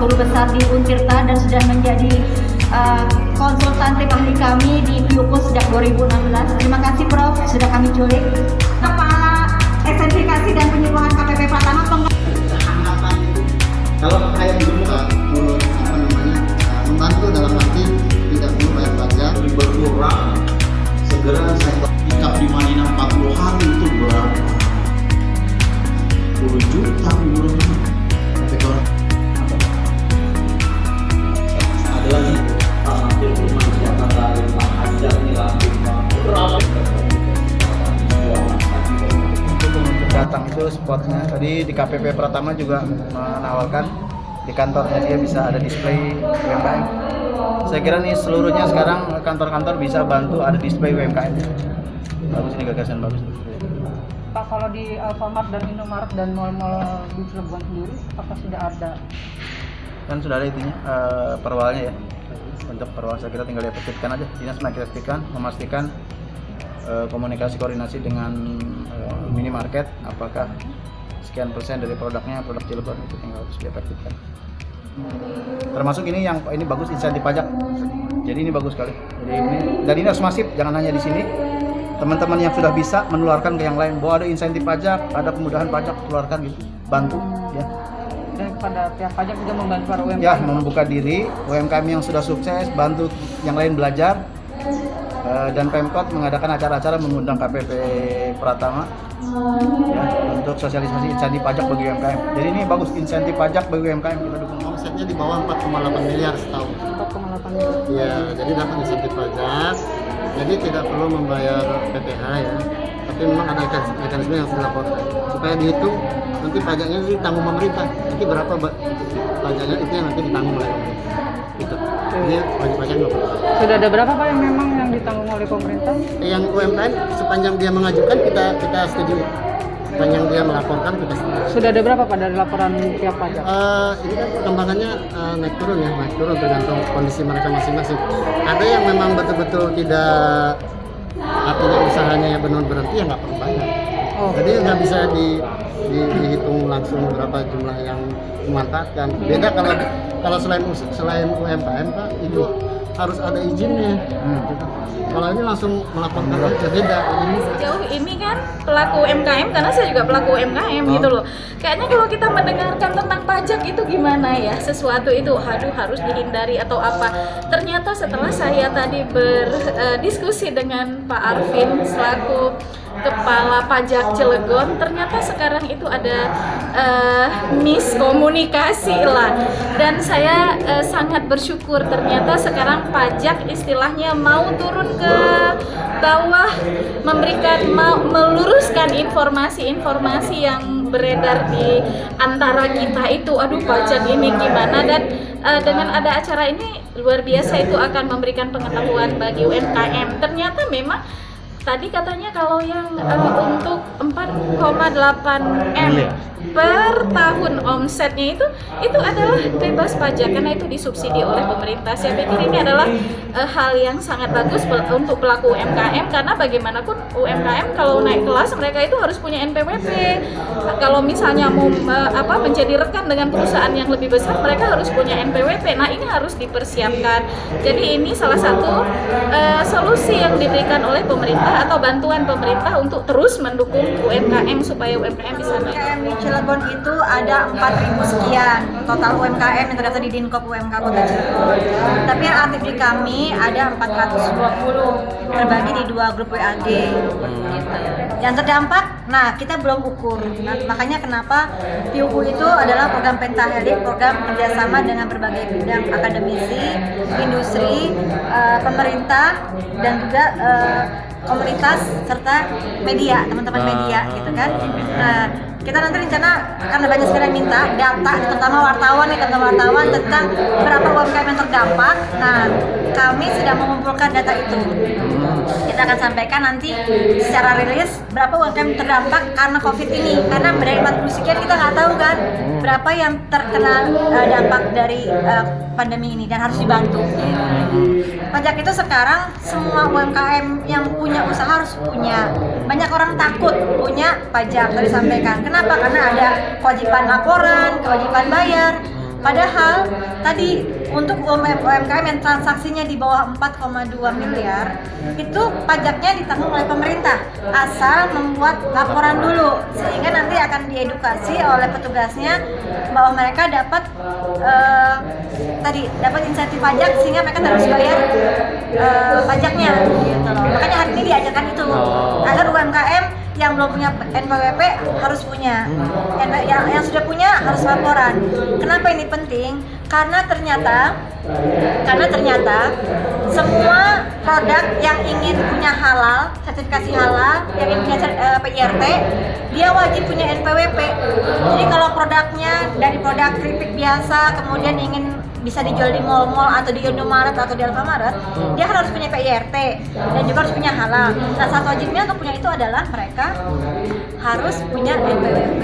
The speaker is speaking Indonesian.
Guru Besar di Untirta dan sudah menjadi konsultan tim ahli kami di Piuku sejak 2016. Terima kasih Prof, sudah kami culik. Kepala ekstensifikasi dan penyuluhan KPP Pratama harapan itu kalau kayak dulu membantu dalam arti tidak perlu bayar pajak, berkurang segera sektor ikat di Manina 40 hari itu berapa? 10 juta bulan. Tapi kalau ada lagi hampir rumah Jakarta pajak nilai berapa? Datang itu spotnya tadi di KPP Pratama juga menawarkan di kantornya dia bisa ada display UMKM. Saya kira nih seluruhnya sekarang kantor-kantor bisa bantu ada display UMKM. Bagus, ini gagasan bagus. Pak, kalau di Alfamart dan Indomaret dan mal-mal di Cilegon sendiri apakah sudah ada? Kan sudah ada itunya perwalnya ya. Untuk perwal saya kira tinggal diefektifkan aja. Dinas mengefektifkan, memastikan komunikasi koordinasi dengan minimarket apakah sekian persen dari produknya produk Cilegon itu tinggal harus diefektifkan. Termasuk ini yang ini bagus insentif pajak. Jadi ini bagus sekali. Jadi ini dan ini harus masif, jangan hanya di sini. Teman-teman yang sudah bisa menularkan ke yang lain bahwa ada insentif pajak, ada kemudahan pajak, keluarkan gitu, bantu ya. Dan kepada pihak pajak juga membantu para UMKM. Ya, membuka diri UMKM yang sudah sukses, bantu yang lain belajar. Dan Pemkot mengadakan acara-acara mengundang KPP Pratama ya, untuk sosialisasi insentif pajak bagi UMKM. Jadi ini bagus insentif pajak bagi UMKM, kita dukung. Omsetnya di bawah 4,8 miliar setahun. 4,8 miliar. Ya, jadi dapat insentif pajak. Jadi tidak perlu membayar PPh ya. Tapi memang ada mekanisme yang harus dilaporkan supaya dihitung nanti pajaknya ditanggung pemerintah. Nanti berapa pajaknya itu yang nanti ditanggung oleh pemerintah. Itu. Ini pajak-pajak nggak perlu. Sudah ada berapa Pak yang memang yang ditanggung oleh pemerintah? Yang UMKM sepanjang dia mengajukan kita setuju. Sepanjang dia melaporkan kita setuju. Sudah ada berapa Pak dari laporan pihak pajak? Ini kan perkembangannya naik turun tergantung kondisi mereka masing-masing. Ada yang memang betul-betul tidak, artinya usahanya yang benar berhenti ya nggak perlu bayar. Jadi nggak bisa dihitung langsung berapa jumlah yang memanfaatkan. Beda kalau selain UMKM Pak itu harus ada izinnya. Kalau ini langsung melaporkan aja beda. Sejauh ini kan pelaku UMKM, karena saya juga pelaku UMKM gitu loh. Kayaknya kalau kita mendengarkan tentang pajak itu gimana ya, sesuatu itu harus dihindari atau apa. Ternyata setelah saya tadi berdiskusi dengan Pak Arvin selaku Kepala Pajak Cilegon, ternyata sekarang itu ada miskomunikasi lah. Dan saya sangat bersyukur ternyata sekarang pajak istilahnya mau turun ke bawah, meluruskan informasi-informasi yang beredar di antara kita itu, aduh pajak ini gimana. Dan dengan ada acara ini luar biasa, itu akan memberikan pengetahuan bagi UMKM. Ternyata memang tadi katanya kalau yang untuk 4,8 M per tahun omsetnya itu adalah bebas pajak karena itu disubsidi oleh pemerintah. Saya pikir ini adalah hal yang sangat bagus untuk pelaku UMKM, karena bagaimanapun UMKM kalau naik kelas mereka itu harus punya NPWP. Kalau misalnya mau menjadi rekan dengan perusahaan yang lebih besar, mereka harus punya NPWP. Nah, ini harus dipersiapkan. Jadi ini salah satu solusi yang diberikan oleh pemerintah atau bantuan pemerintah untuk terus mendukung UMKM supaya UMKM bisa naik. UMKM di Cilegon itu ada 4.000 sekian total UMKM yang terdaftar di Dinkop UMK Kota Cilegon. Tapi yang aktif di kami ada 420 terbagi di 2 grup WAG. Gitu. Yang terdampak, nah kita belum ukur. Nah, makanya kenapa Piuku itu adalah program pentahelix, program kerjasama dengan berbagai bidang akademisi, industri, pemerintah dan juga komunitas serta media, teman-teman media gitu kan. Nah, kita nanti rencana karena banyak sekali yang minta data, terutama wartawan tentang berapa UMKM yang terdampak. Nah, kami sedang mengumpulkan data itu. Kita akan sampaikan nanti secara rilis berapa UMKM terdampak karena COVID ini. Karena dari 40 sekian kita nggak tahu kan berapa yang terkena dampak dari pandemi ini dan harus dibantu. Pajak itu sekarang semua UMKM yang punya usaha harus punya. Banyak orang takut punya pajak, tadi sampaikan. Kenapa? Karena ada kewajiban laporan, kewajiban bayar. Padahal tadi untuk UMKM yang transaksinya di bawah 4,2 miliar itu pajaknya ditanggung oleh pemerintah asal membuat laporan dulu, sehingga nanti akan diedukasi oleh petugasnya bahwa mereka dapat dapat insentif pajak sehingga mereka harus bayar pajaknya gitu loh. Makanya hari ini diajarkan itu agar UMKM yang belum punya NPWP harus punya, yang sudah punya harus laporan. Kenapa ini penting? Karena ternyata semua produk yang ingin punya halal, sertifikasi halal, yang ingin punya PIRT, dia wajib punya NPWP. Jadi kalau produknya dari produk keripik biasa kemudian ingin bisa dijual di mall-mall atau di Indomaret atau di Alfamaret, dia kan harus punya PIRT dan juga harus punya halal. Nah, satu wajibnya untuk punya itu adalah mereka harus punya NPWP.